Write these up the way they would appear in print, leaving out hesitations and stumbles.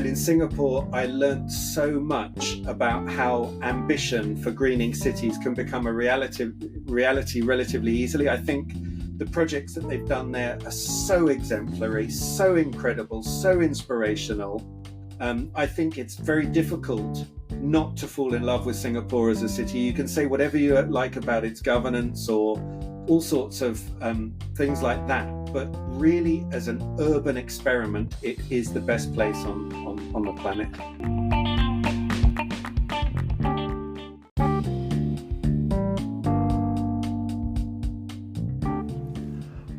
And in Singapore, I learnt so much about how ambition for greening cities can become a reality relatively easily. I think the projects that they've done there are so exemplary, so incredible, so inspirational. I think it's very difficult not to fall in love with Singapore as a city. You can say whatever you like about its governance or all sorts of things like that, but really as an urban experiment, it is the best place on the planet.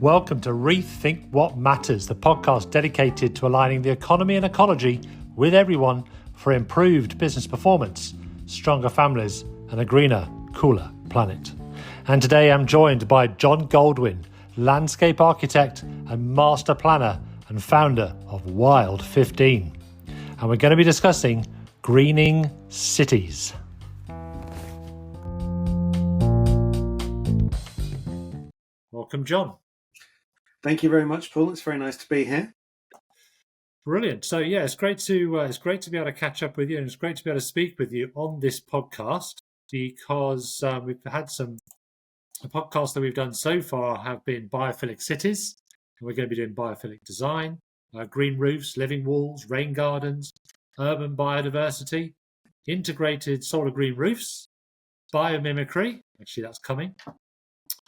Welcome to Rethink What Matters, the podcast dedicated to aligning the economy and ecology with everyone for improved business performance, stronger families, and a greener, cooler planet. And today I'm joined by John Goldwyn, landscape architect and master planner and founder of Wildfifteen. And we're going to be discussing greening cities. Welcome, John. Thank you very much, Paul. It's very nice to be here. Brilliant. So yeah, it's great to be able to catch up with you, and it's great to be able to speak with you on this podcast because we've had the podcasts that we've done so far have been biophilic cities, and we're going to be doing biophilic design, green roofs, living walls, rain gardens, urban biodiversity, integrated solar green roofs, biomimicry, actually that's coming,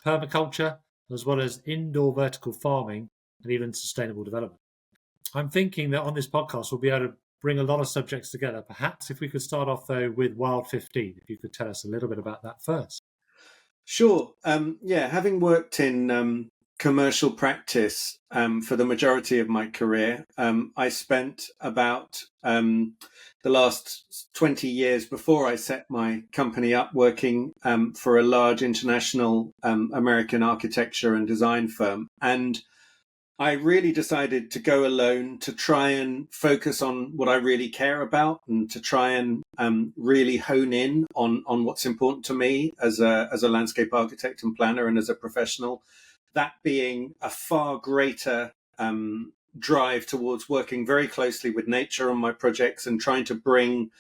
permaculture, as well as indoor vertical farming and even sustainable development. I'm thinking that on this podcast we'll be able to bring a lot of subjects together. Perhaps if we could start off though with Wildfifteen, if you could tell us a little bit about that first. Sure. Having worked in commercial practice for the majority of my career, I spent about the last 20 years before I set my company up working for a large international American architecture and design firm. And I really decided to go alone to try and focus on what I really care about and to try and really hone in on what's important to me as a landscape architect and planner and as a professional, that being a far greater drive towards working very closely with nature on my projects and trying to bring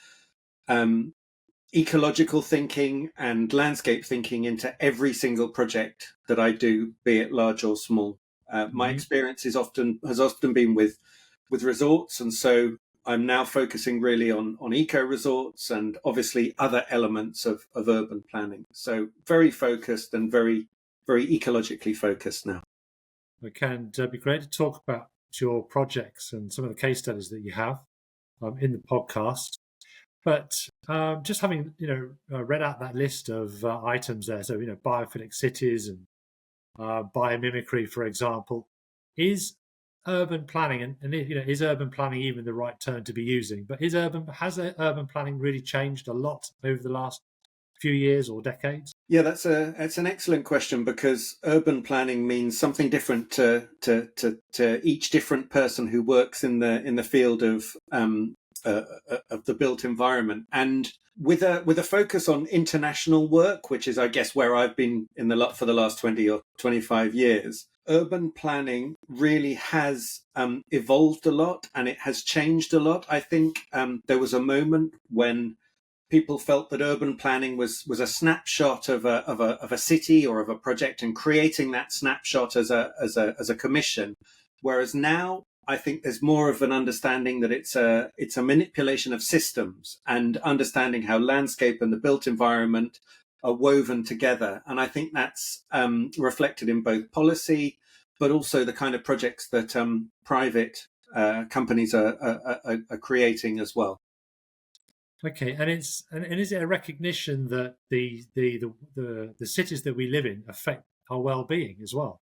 ecological thinking and landscape thinking into every single project that I do, be it large or small. My experience has often been with resorts, and so I'm now focusing really on eco resorts and obviously other elements of urban planning. So very focused and very, very ecologically focused now. It can be great to talk about your projects and some of the case studies that you have in the podcast. But just having read out that list of items there, so biophilic cities and biomimicry, for example, is urban planning, and is urban planning even the right term to be using? But has urban planning really changed a lot over the last few years or decades? Yeah, that's an excellent question, because urban planning means something different to each different person who works in the field of the built environment. And with a focus on international work, which is, I guess, where I've been for the last 20 or 25 years, urban planning really has evolved a lot and it has changed a lot. I think there was a moment when people felt that urban planning was a snapshot of a city or of a project and creating that snapshot as a commission, whereas now I think there's more of an understanding that it's a manipulation of systems and understanding how landscape and the built environment are woven together. And I think that's reflected in both policy, but also the kind of projects that private companies are creating as well. Okay, and is it a recognition that the cities that we live in affect our well-being as well?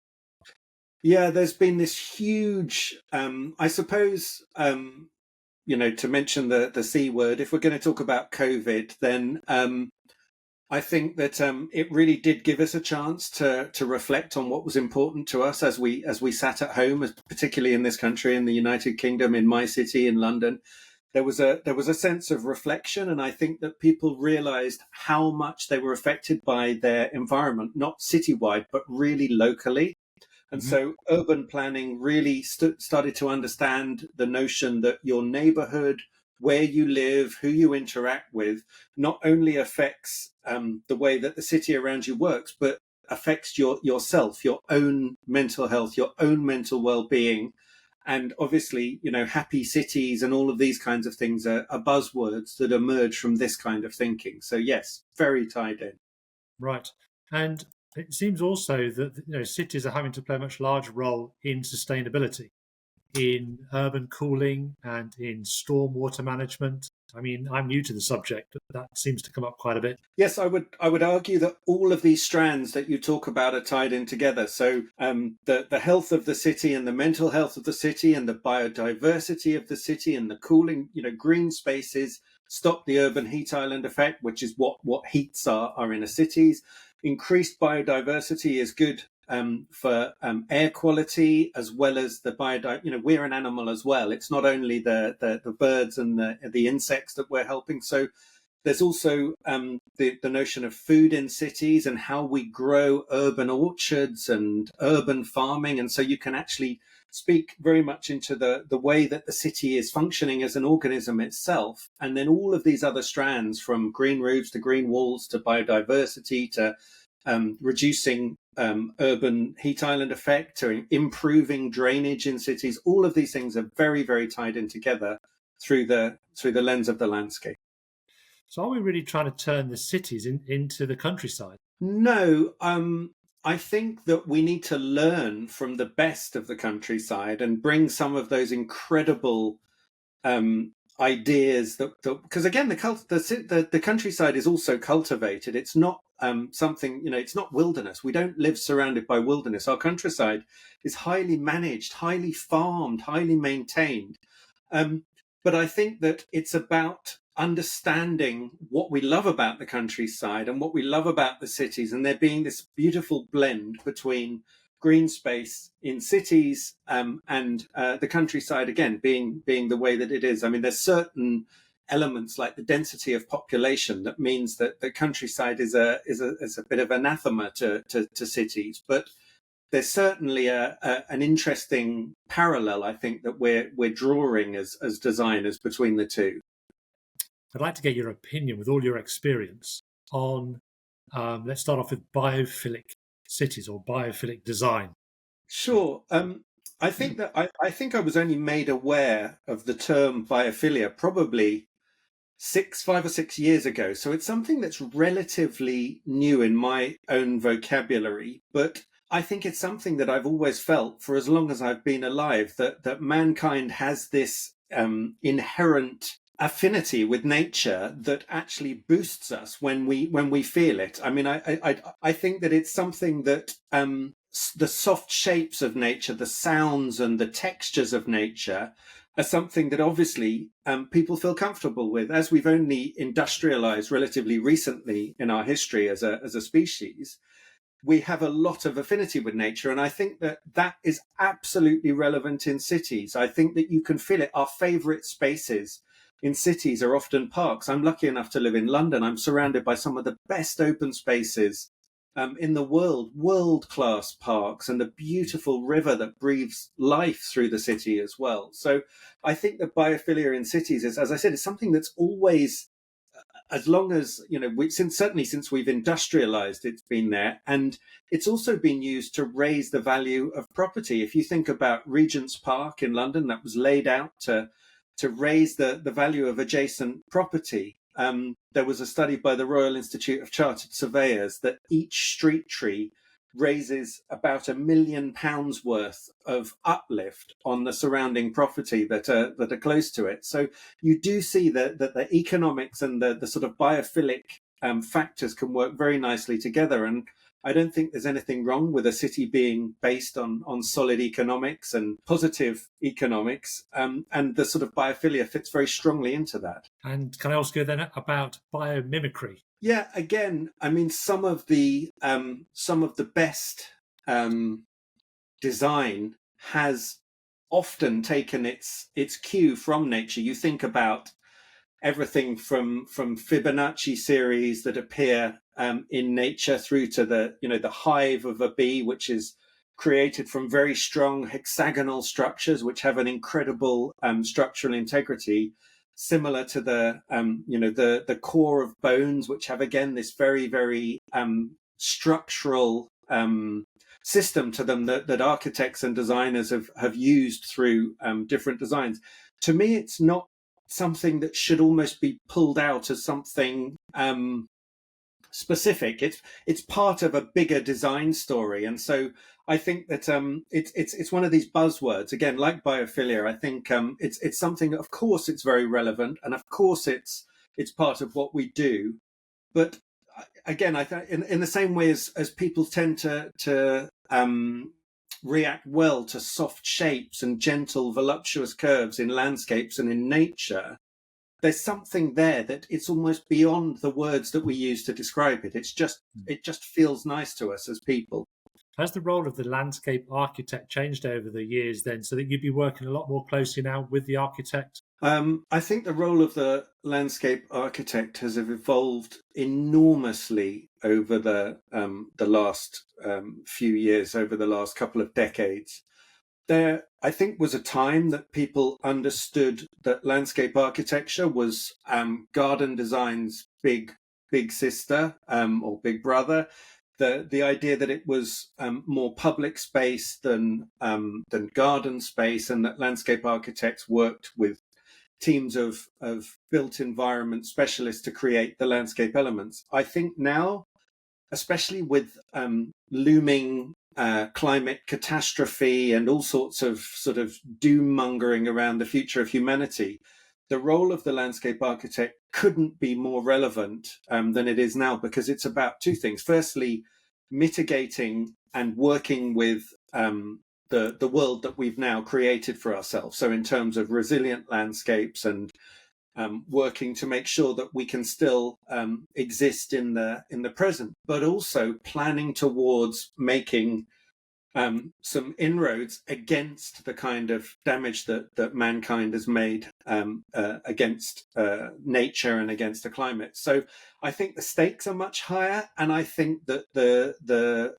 Yeah, there's been this huge, I suppose, to mention the C word, if we're going to talk about COVID, then I think that it really did give us a chance to reflect on what was important to us as we sat at home, particularly in this country, in the United Kingdom, in my city, in London. There was a sense of reflection, and I think that people realized how much they were affected by their environment, not citywide, but really locally. And so urban planning really started to understand the notion that your neighborhood, where you live, who you interact with, not only affects the way that the city around you works, but affects yourself, your own mental health, your own mental well-being. And obviously, happy cities and all of these kinds of things are buzzwords that emerge from this kind of thinking. So yes, very tied in. Right. And it seems also that cities are having to play a much larger role in sustainability, in urban cooling and in stormwater management. I mean, I'm new to the subject, but that seems to come up quite a bit. Yes, I would argue that all of these strands that you talk about are tied in together. So the health of the city and the mental health of the city and the biodiversity of the city and the cooling, green spaces stop the urban heat island effect, which is what heats are in a cities. Increased biodiversity is good for air quality, as well as the biodiversity. We're an animal as well. It's not only the birds and the insects that we're helping. So there's also the notion of food in cities and how we grow urban orchards and urban farming. And so you can actually speak very much into the way that the city is functioning as an organism itself. And then all of these other strands, from green roofs to green walls to biodiversity to reducing urban heat island effect to improving drainage in cities, all of these things are very, very tied in together through the lens of the landscape. So are we really trying to turn the cities into the countryside? No, I think that we need to learn from the best of the countryside and bring some of those incredible ideas because again, the countryside is also cultivated. It's not something, it's not wilderness. We don't live surrounded by wilderness. Our countryside is highly managed, highly farmed, highly maintained. But I think that it's about understanding what we love about the countryside and what we love about the cities, and there being this beautiful blend between green space in cities and the countryside, again, being the way that it is. I mean, there's certain elements like the density of population that means that the countryside is a bit of anathema to cities, but there's certainly an interesting parallel, I think, that we're drawing as designers between the two. I'd like to get your opinion, with all your experience, on let's start off with biophilic cities or biophilic design. Sure. I think that I think I was only made aware of the term biophilia probably 5 or 6 years ago. So it's something that's relatively new in my own vocabulary, but I think it's something that I've always felt for as long as I've been alive, that mankind has this inherent affinity with nature that actually boosts us when we feel it. I mean, I think that it's something that the soft shapes of nature, the sounds and the textures of nature are something that obviously people feel comfortable with. As we've only industrialized relatively recently in our history as a species, we have a lot of affinity with nature. And I think that is absolutely relevant in cities. I think that you can feel it. Our favorite spaces in cities are often parks. I'm lucky enough to live in London. I'm surrounded by some of the best open spaces in the world-class parks, and the beautiful river that breathes life through the city as well. So I think that biophilia in cities is, as I said, it's something that's always, as long as, certainly since we've industrialized, it's been there. And it's also been used to raise the value of property. If you think about Regent's Park in London, that was laid out to raise the value of adjacent property. There was a study by the Royal Institute of Chartered Surveyors that each street tree raises about £1 million worth of uplift on the surrounding property that are close to it. So you do see that the economics and the sort of biophilic factors can work very nicely together. And I don't think there's anything wrong with a city being based on solid economics and positive economics, and the sort of biophilia fits very strongly into that. And can I also go then about biomimicry? Yeah, again, I mean, some of the best design has often taken its cue from nature. You think about everything from Fibonacci series that appear in nature through to the hive of a bee, which is created from very strong hexagonal structures, which have an incredible structural integrity, similar to the core of bones, which have again this very, very structural system to them that architects and designers have used through different designs. To me, it's not something that should almost be pulled out as something specific. It's part of a bigger design story, and so I think that it's one of these buzzwords again, like biophilia. I think it's something. Of course, it's very relevant, and of course, it's part of what we do. But again, I think in the same way as people tend to react well to soft shapes and gentle, voluptuous curves in landscapes and in nature, there's something there that it's almost beyond the words that we use to describe it. It just feels nice to us as people. Has the role of the landscape architect changed over the years then, so that you'd be working a lot more closely now with the architect? I think the role of the landscape architect has evolved enormously over the last few years, over the last couple of decades. There, I think, was a time that people understood that landscape architecture was garden design's big sister or big brother. The idea that it was more public space than garden space, and that landscape architects worked with teams of built environment specialists to create the landscape elements. I think now, especially with looming climate catastrophe and all sorts of sort of doom mongering around the future of humanity, the role of the landscape architect couldn't be more relevant than it is now, because it's about two things. Firstly, mitigating and working with the world that we've now created for ourselves. So in terms of resilient landscapes and working to make sure that we can still exist in the present, but also planning towards making some inroads against the kind of damage that mankind has made against nature and against the climate. So I think the stakes are much higher, and I think that the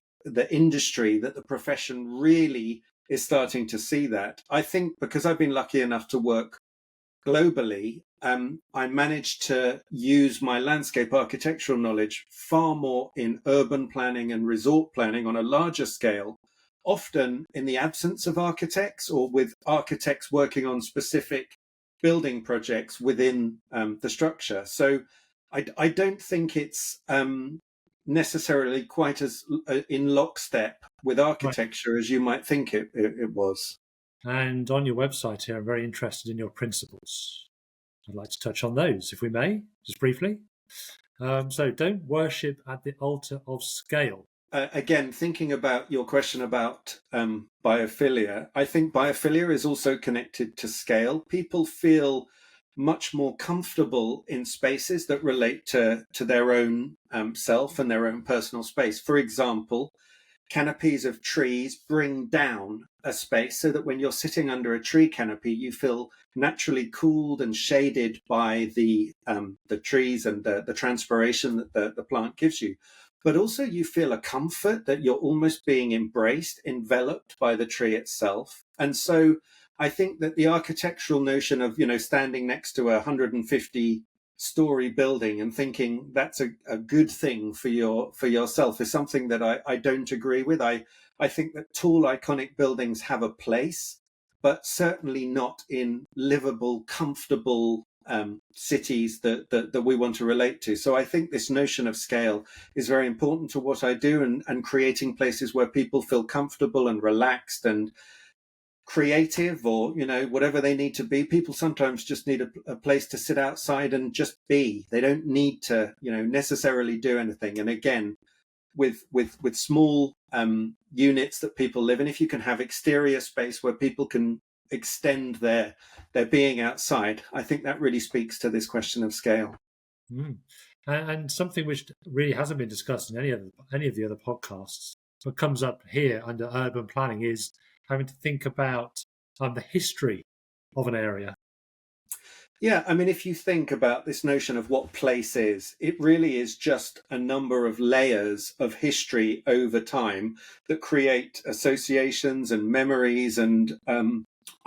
industry, that the profession really is starting to see that. I think because I've been lucky enough to work globally, I managed to use my landscape architectural knowledge far more in urban planning and resort planning on a larger scale, often in the absence of architects, or with architects working on specific building projects within the structure. So I don't think it's necessarily quite as in lockstep with architecture as you might think it was. And on your website here, I'm very interested in your principles. I'd like to touch on those, if we may, just briefly. So don't worship at the altar of scale. Again, thinking about your question about biophilia, I think biophilia is also connected to scale. People feel much more comfortable in spaces that relate to their own self and their own personal space. For example, canopies of trees bring down a space so that when you're sitting under a tree canopy, you feel naturally cooled and shaded by the trees and the transpiration that the plant gives you. But also you feel a comfort that you're almost being embraced, enveloped by the tree itself. And so I think that the architectural notion of, standing next to a 150-story building and thinking that's a good thing for yourself is something that I don't agree with. I think that tall, iconic buildings have a place, but certainly not in livable, comfortable cities that we want to relate to. So I think this notion of scale is very important to what I do, and creating places where people feel comfortable and relaxed and creative, or whatever they need to be. People sometimes just need a place to sit outside and just be. They don't need to necessarily do anything. And again, with small units that people live in, if you can have exterior space where people can extend their being outside, I think that really speaks to this question of scale. And something which really hasn't been discussed in any of the other podcasts, but comes up here under urban planning, is having to think about the history of an area. Yeah, I mean, if you think about this notion of what place is, it really is just a number of layers of history over time that create associations and memories and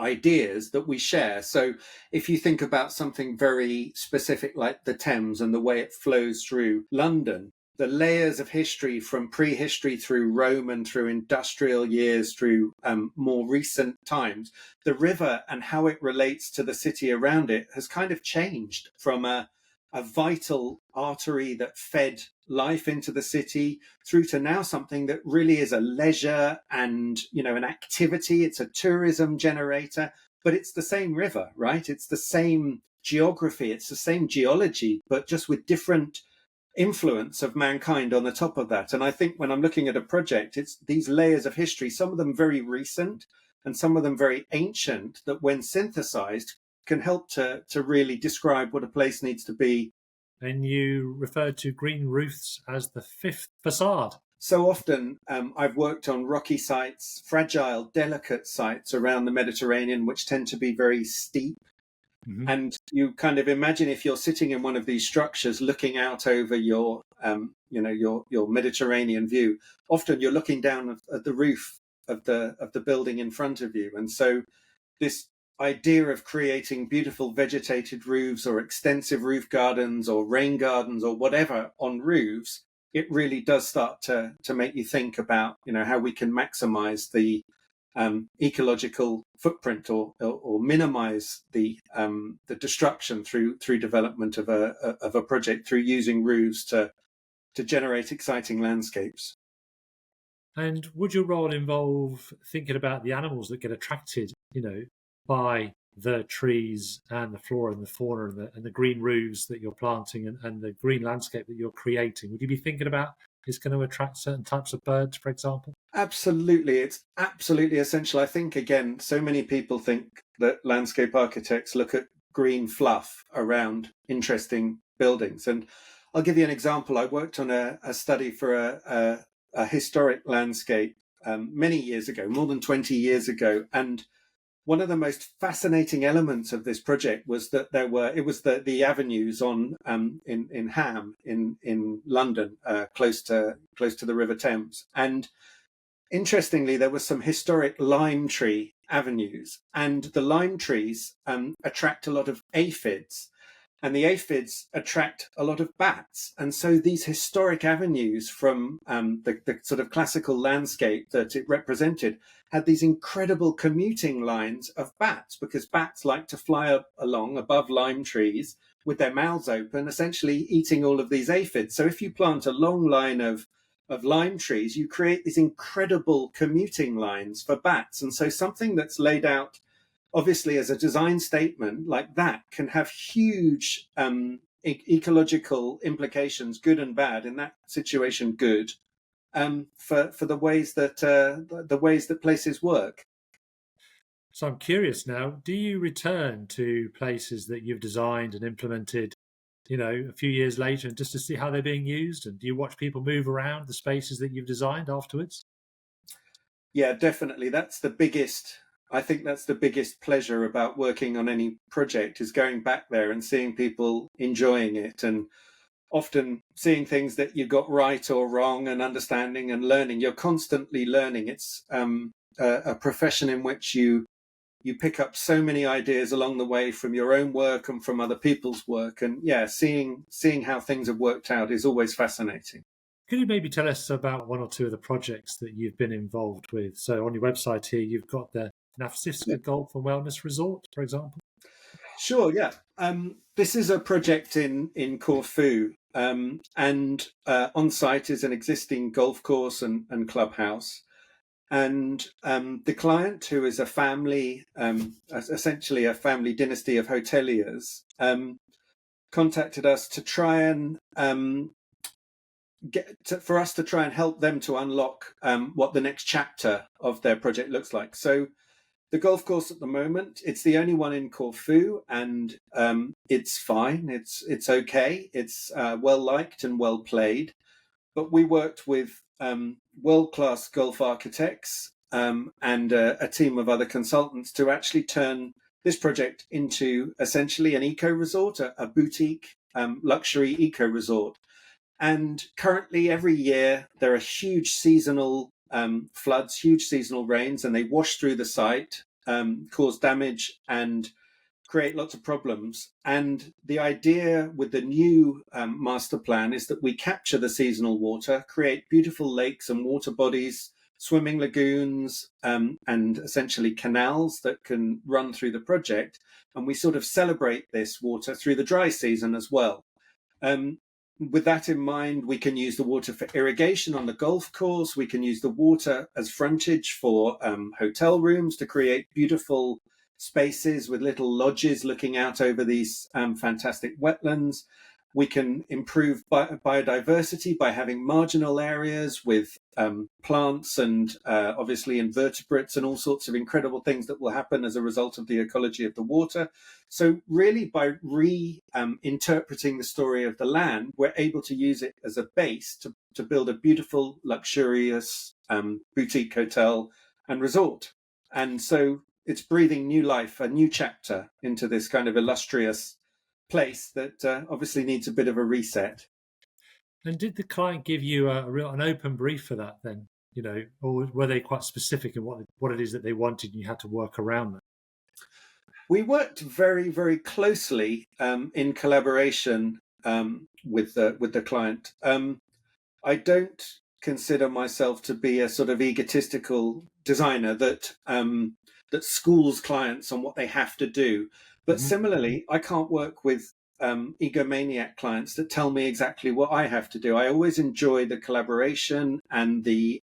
ideas that we share. So if you think about something very specific like the Thames and the way it flows through London, the layers of history from prehistory through Roman, through industrial years, through more recent times, the river and how it relates to the city around it has kind of changed from a vital artery that fed life into the city through to now something that really is a leisure and, you know, an activity. It's a tourism generator, but it's the same river, right? It's the same geography, it's the same geology, but just with different influence of mankind on the top of that. And I think when I'm looking at a project, it's these layers of history, some of them very recent and some of them very ancient, that when synthesized can help to really describe what a place needs to be. And you referred to green roofs as the fifth facade. So often I've worked on rocky sites, fragile, delicate sites around the Mediterranean, which tend to be very steep. Mm-hmm. And you kind of imagine if you're sitting in one of these structures looking out over your Mediterranean view, often you're looking down at the roof of the building in front of you. And so this idea of creating beautiful vegetated roofs or extensive roof gardens or rain gardens or whatever on roofs, it really does start to make you think about, you know, how we can maximize the ecological footprint or minimize the destruction through development of a project, through using roofs to generate exciting landscapes. And would your role involve thinking about the animals that get attracted, by the trees and the flora and the fauna and the green roofs that you're planting and the green landscape that you're creating? Would you be thinking about it's going to attract certain types of birds, for example? Absolutely. It's absolutely essential. I think, again, so many people think that landscape architects look at green fluff around interesting buildings. And I'll give you an example. I worked on a study for a historic landscape many years ago, more than 20 years ago. And one of the most fascinating elements of this project was that it was the avenues on in Ham in London, close to the River Thames. And interestingly, there were some historic lime tree avenues, and the lime trees attract a lot of aphids, and the aphids attract a lot of bats. And so these historic avenues from the sort of classical landscape that it represented had these incredible commuting lines of bats, because bats like to fly along above lime trees with their mouths open, essentially eating all of these aphids. So if you plant a long line of lime trees, you create these incredible commuting lines for bats. And so something that's laid out obviously as a design statement like that can have huge ecological implications, good and bad. In that situation, good, for the ways that places work. So I'm curious now, do you return to places that you've designed and implemented, a few years later, and just to see how they're being used? And do you watch people move around the spaces that you've designed afterwards? Yeah, definitely. I think that's the biggest pleasure about working on any project, is going back there and seeing people enjoying it, and often seeing things that you got right or wrong, and understanding and learning. You're constantly learning. It's a profession in which you pick up so many ideas along the way from your own work and from other people's work. And yeah, seeing how things have worked out is always fascinating. Could you maybe tell us about one or two of the projects that you've been involved with? So on your website here, you've got the Yeah. Nafsiska Golf and Wellness Resort, for example. Sure, yeah. This is a project in Corfu, and on site is an existing golf course and clubhouse. And the client, who is a family, essentially a family dynasty of hoteliers, contacted us to try and for us to try and help them to unlock what the next chapter of their project looks like. So the golf course at the moment, it's the only one in Corfu, and it's fine. It's okay. It's well liked and well played. But we worked with world-class golf architects and a team of other consultants to actually turn this project into essentially an eco resort, a boutique luxury eco resort. And currently, every year, there are huge seasonal floods, huge seasonal rains, and they wash through the site, cause damage, and create lots of problems. And the idea with the new master plan is that we capture the seasonal water, create beautiful lakes and water bodies, swimming lagoons, and essentially canals that can run through the project. And we sort of celebrate this water through the dry season as well. With that in mind, we can use the water for irrigation on the golf course. We can use the water as frontage for hotel rooms to create beautiful spaces with little lodges looking out over these fantastic wetlands. We can improve biodiversity by having marginal areas with plants and obviously invertebrates and all sorts of incredible things that will happen as a result of the ecology of the water. So really, by reinterpreting the story of the land, we're able to use it as a base to build a beautiful, luxurious boutique hotel and resort. And so it's breathing new life, a new chapter into this kind of illustrious place that obviously needs a bit of a reset. And did the client give you an open brief for that then? Or were they quite specific in what it is that they wanted and you had to work around that? We worked very, very closely in collaboration with the client. I don't consider myself to be a sort of egotistical designer that schools clients on what they have to do. But similarly, I can't work with egomaniac clients that tell me exactly what I have to do. I always enjoy the collaboration and the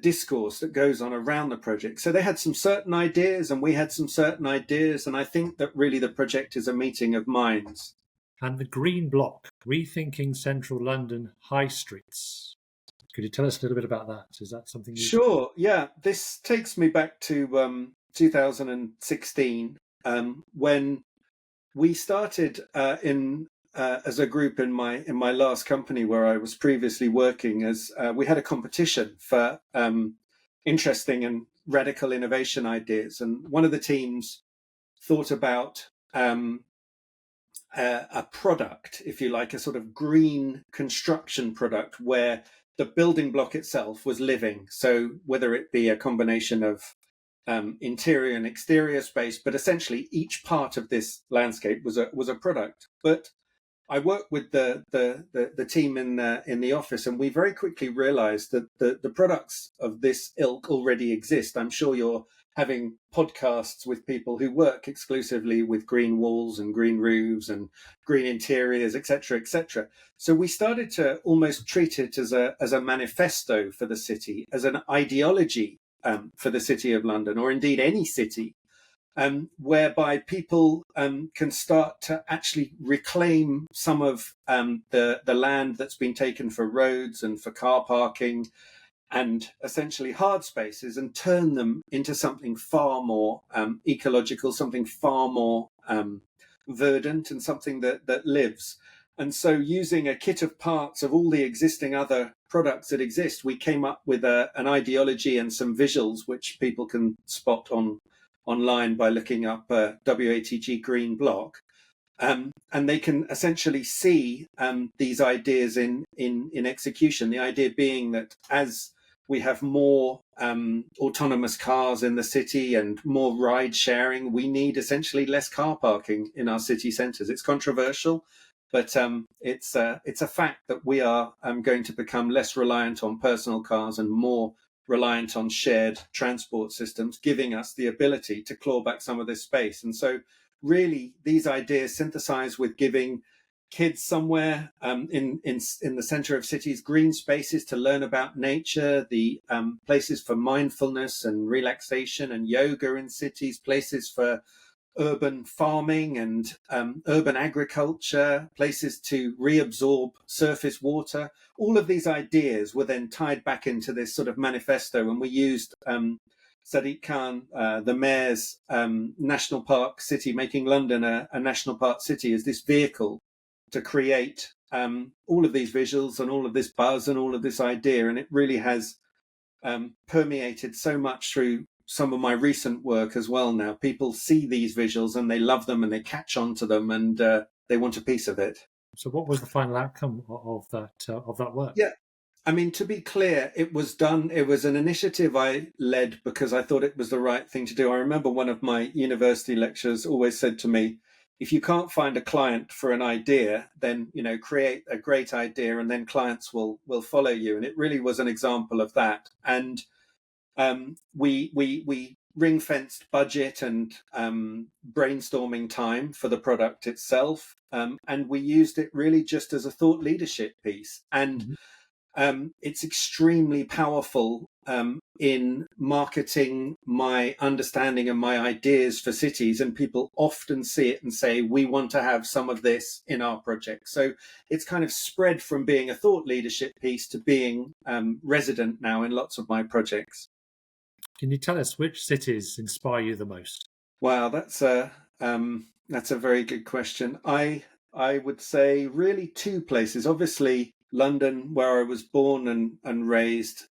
discourse that goes on around the project. So they had some certain ideas and we had some certain ideas. And I think that really the project is a meeting of minds. And the Green Block, Rethinking Central London High Streets. Could you tell us a little bit about that? Is that something you... Sure, yeah. This takes me back to 2016 when we started as a group in my last company where I was previously working. As we had a competition for interesting and radical innovation ideas, and one of the teams thought about a product, if you like, a sort of green construction product where the building block itself was living. So whether it be a combination of interior and exterior space, but essentially each part of this landscape was a product. But I worked with the team in the office, and we very quickly realized that the products of this ilk already exist. I'm sure you're having podcasts with people who work exclusively with green walls and green roofs and green interiors, etc., etc. So we started to almost treat it as a manifesto for the city, as an ideology for the City of London, or indeed any city, whereby people can start to actually reclaim some of the land that's been taken for roads and for car parking and essentially hard spaces, and turn them into something far more ecological, something far more verdant, and something that lives. And so using a kit of parts of all the existing other products that exist, we came up with an ideology and some visuals which people can spot online by looking up WATG Green Block. And they can essentially see these ideas in execution. The idea being that as we have more autonomous cars in the city and more ride sharing, we need essentially less car parking in our city centres. It's controversial, but it's a fact that we are going to become less reliant on personal cars and more reliant on shared transport systems, giving us the ability to claw back some of this space. And so really these ideas synthesize with giving kids somewhere in the center of cities, green spaces to learn about nature, the places for mindfulness and relaxation and yoga in cities, places for urban farming and urban agriculture, places to reabsorb surface water. All of these ideas were then tied back into this sort of manifesto, and we used Sadiq Khan, the mayor's national park city, making London a national park city, as this vehicle to create all of these visuals and all of this buzz and all of this idea. And it really has permeated so much through some of my recent work as well now. People see these visuals and they love them and they catch on to them, and they want a piece of it. So, what was the final outcome of that work? Yeah. I mean, to be clear, it was an initiative I led because I thought it was the right thing to do. I remember one of my university lecturers always said to me, if you can't find a client for an idea, then, create a great idea and then clients will follow you. And it really was an example of that. And we ring-fenced budget and brainstorming time for the product itself. And we used it really just as a thought leadership piece. And it's extremely powerful in marketing my understanding and my ideas for cities, and people often see it and say, we want to have some of this in our project. So it's kind of spread from being a thought leadership piece to being resident now in lots of my projects. Can you tell us which cities inspire you the most? Wow, that's a very good question. I would say really two places. Obviously, London, where I was born and raised,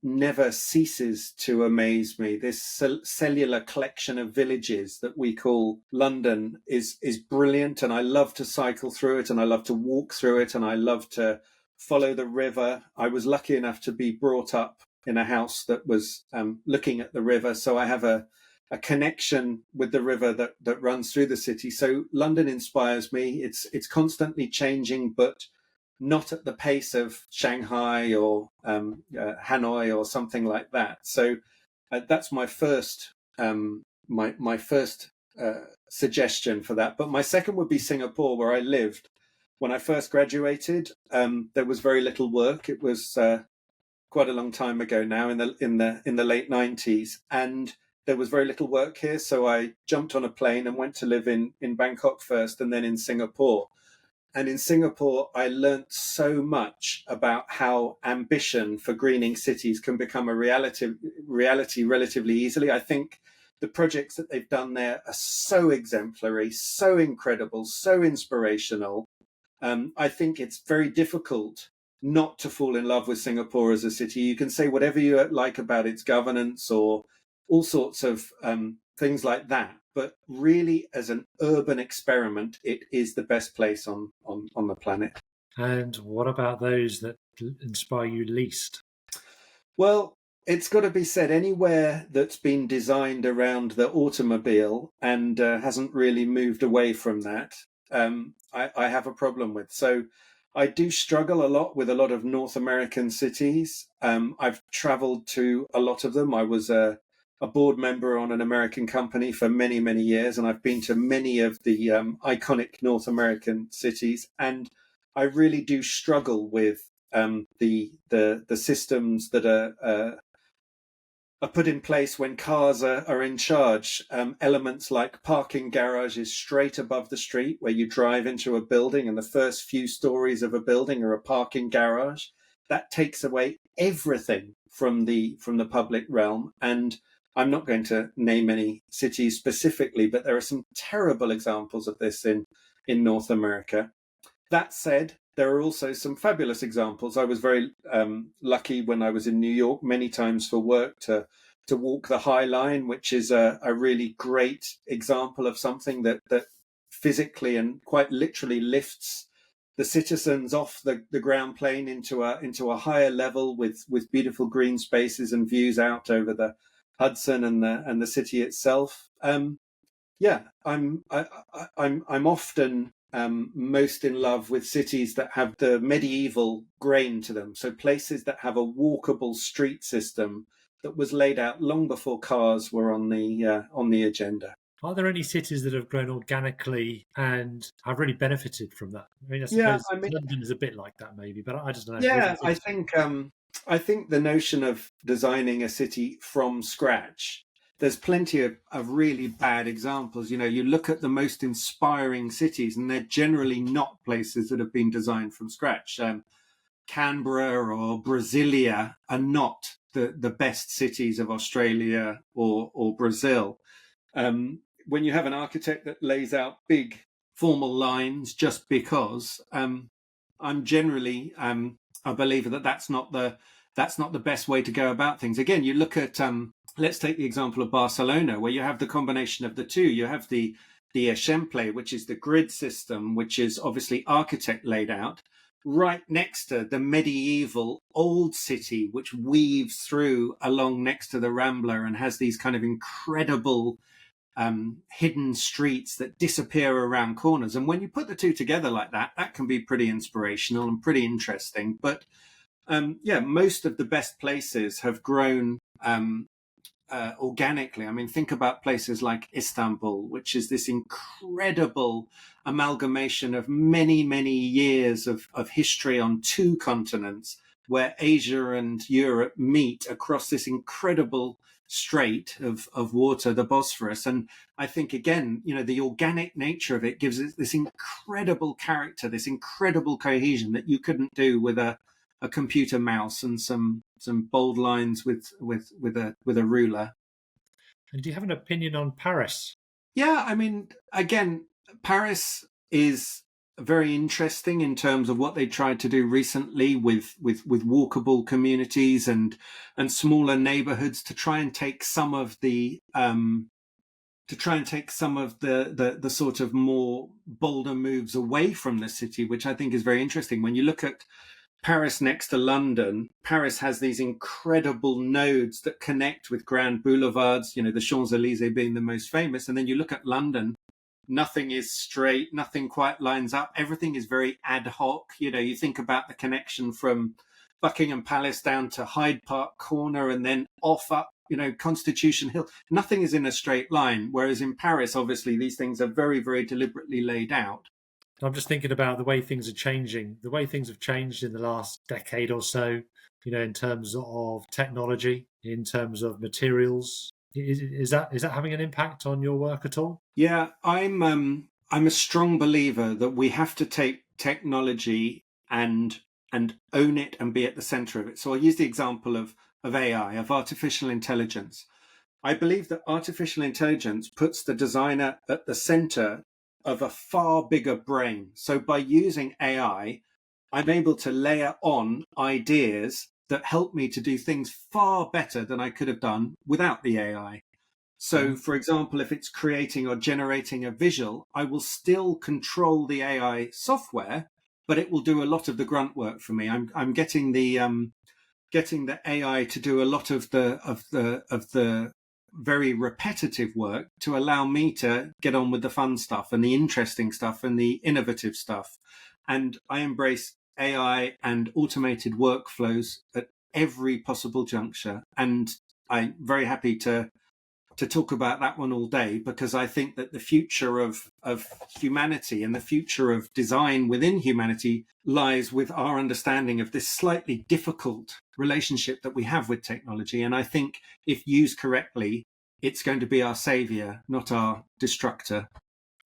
never ceases to amaze me. This cellular collection of villages that we call London is brilliant, and I love to cycle through it, and I love to walk through it, and I love to follow the river. I was lucky enough to be brought up in a house that was looking at the river, so I have a connection with the river that runs through the city. So London inspires me. It's constantly changing, but not at the pace of Shanghai or Hanoi or something like that. So that's my first my first suggestion for that. But my second would be Singapore, where I lived when I first graduated. There was very little work. It was quite a long time ago now, in the late 90s, and there was very little work here. So I jumped on a plane and went to live in Bangkok first, and then in Singapore. And in Singapore, I learnt so much about how ambition for greening cities can become a reality relatively easily. I think the projects that they've done there are so exemplary, so incredible, so inspirational. I think it's very difficult not to fall in love with Singapore as a city. You can say whatever you like about its governance or all sorts of things like that, but really as an urban experiment, it is the best place on the planet. And what about those that inspire you least? Well, it's got to be said, anywhere that's been designed around the automobile and hasn't really moved away from that, I have a problem with. So I do struggle a lot with a lot of North American cities. I've traveled to a lot of them. I was a board member on an American company for many, many years, and I've been to many of the iconic North American cities. And I really do struggle with the systems that are put in place when cars are in charge. Elements like parking garages straight above the street, where you drive into a building and the first few stories of a building are a parking garage. That takes away everything from the public realm. And I'm not going to name any cities specifically, but there are some terrible examples of this in North America. That said, there are also some fabulous examples. I was very lucky when I was in New York many times for work to walk the High Line, which is a really great example of something that physically and quite literally lifts the citizens off the ground plane into a higher level with beautiful green spaces and views out over the Hudson and the city itself. I'm often most in love with cities that have the medieval grain to them. So places that have a walkable street system that was laid out long before cars were on the agenda. Are there any cities that have grown organically and have really benefited from that? I mean, I suppose London is a bit like that, maybe, but I just don't know. Yeah, I think the notion of designing a city from scratch, there's plenty of really bad examples. You look at the most inspiring cities, and they're generally not places that have been designed from scratch. Canberra or Brasilia are not the best cities of Australia or Brazil. When you have an architect that lays out big formal lines just because, I'm generally a believer that that's not the best way to go about things. Again, you look at let's take the example of Barcelona, where you have the combination of the two. You have the Eixample, which is the grid system, which is obviously architect laid out, right next to the medieval old city, which weaves through along next to the Rambla and has these kind of incredible hidden streets that disappear around corners. And when you put the two together like that, that can be pretty inspirational and pretty interesting. But most of the best places have grown organically. I mean, think about places like Istanbul, which is this incredible amalgamation of many, many years of history on two continents, where Asia and Europe meet across this incredible strait of water, the Bosphorus. And I think, again, the organic nature of it gives it this incredible character, this incredible cohesion that you couldn't do with a computer mouse and some bold lines with a ruler. And do you have an opinion on Paris? Yeah, I mean, again, Paris is very interesting in terms of what they tried to do recently with walkable communities and smaller neighborhoods to try and take some of the the sort of more bolder moves away from the city, which I think is very interesting. When you look at Paris next to London, Paris has these incredible nodes that connect with grand boulevards, the Champs-Élysées being the most famous. And then you look at London, nothing is straight, nothing quite lines up. Everything is very ad hoc. You think about the connection from Buckingham Palace down to Hyde Park Corner and then off up, Constitution Hill. Nothing is in a straight line. Whereas in Paris, obviously, these things are very, very deliberately laid out. I'm just thinking about the way things are changing, the way things have changed in the last decade or so, in terms of technology, in terms of materials. Is that having an impact on your work at all? Yeah, I'm a strong believer that we have to take technology and own it and be at the center of it. So I'll use the example of AI, of artificial intelligence. I believe that artificial intelligence puts the designer at the center of a far bigger brain. So by using AI, I'm able to layer on ideas that help me to do things far better than I could have done without the AI. So, for example, if it's creating or generating a visual, I will still control the AI software, but it will do a lot of the grunt work for me. I'm getting the AI to do a lot of the very repetitive work to allow me to get on with the fun stuff and the interesting stuff and the innovative stuff. And I embrace AI and automated workflows at every possible juncture. And I'm very happy to talk about that one all day, because I think that the future of humanity and the future of design within humanity lies with our understanding of this slightly difficult relationship that we have with technology. And I think if used correctly, it's going to be our savior, not our destructor.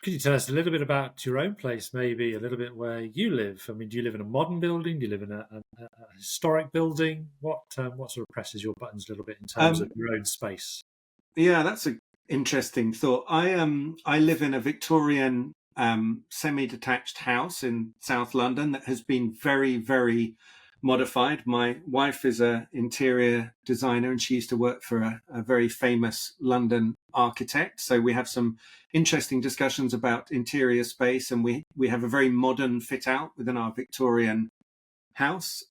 Could you tell us a little bit about your own place, maybe a little bit where you live? I mean, do you live in a modern building? Do you live in a historic building? What sort of presses your buttons a little bit in terms of your own space? Yeah, that's an interesting thought. I live in a Victorian semi-detached house in South London that has been very, very modified. My wife is an interior designer and she used to work for a very famous London architect. So we have some interesting discussions about interior space, and we have a very modern fit out within our Victorian house.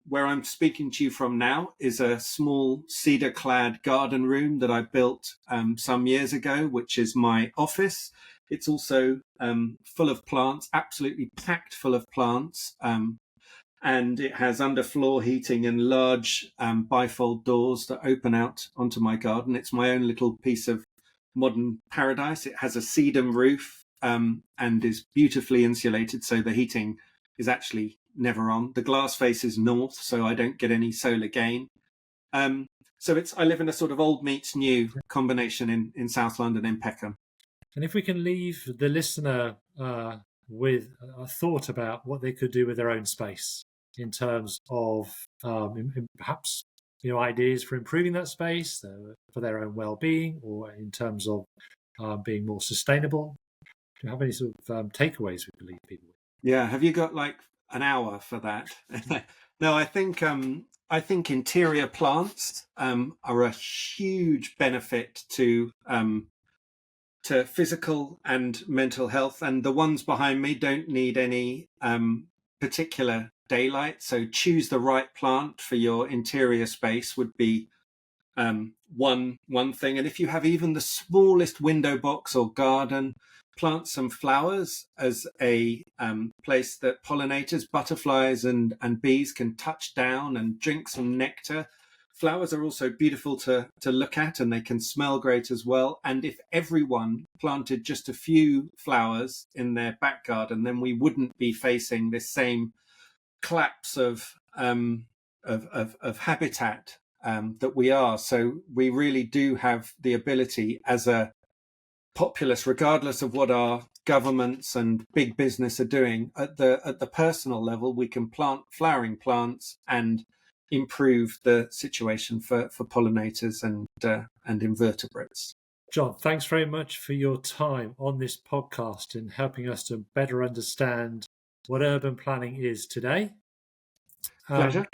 Where I'm speaking to you from now is a small cedar-clad garden room that I built some years ago, which is my office. It's also full of plants, absolutely packed full of plants. And it has underfloor heating and large bifold doors that open out onto my garden. It's my own little piece of modern paradise. It has a sedum roof and is beautifully insulated, so the heating is actually never on. The glass faces north, so I don't get any solar gain. So I live in a sort of old meets new combination in South London, in Peckham. And if we can leave the listener with a thought about what they could do with their own space in terms of perhaps ideas for improving that space for their own well-being, or in terms of being more sustainable, do you have any sort of takeaways we could leave people with? Yeah, have you got like an hour for that? No, I think I think interior plants are a huge benefit to physical and mental health, and the ones behind me don't need any particular daylight. So choose the right plant for your interior space would be one thing. And if you have even the smallest window box or garden, plant some flowers as a place that pollinators, butterflies and bees can touch down and drink some nectar. Flowers are also beautiful to look at, and they can smell great as well. And if everyone planted just a few flowers in their back garden, then we wouldn't be facing this same collapse of habitat that we are. So we really do have the ability as a populace, regardless of what our governments and big business are doing, at the personal level, we can plant flowering plants and improve the situation for pollinators and invertebrates. John, thanks very much for your time on this podcast and helping us to better understand what urban planning is today. Pleasure.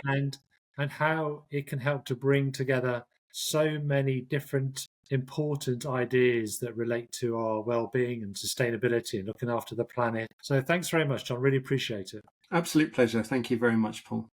And how it can help to bring together so many different important ideas that relate to our well-being and sustainability and looking after the planet. So thanks very much, John. Really appreciate it. Absolute pleasure. Thank you very much, Paul.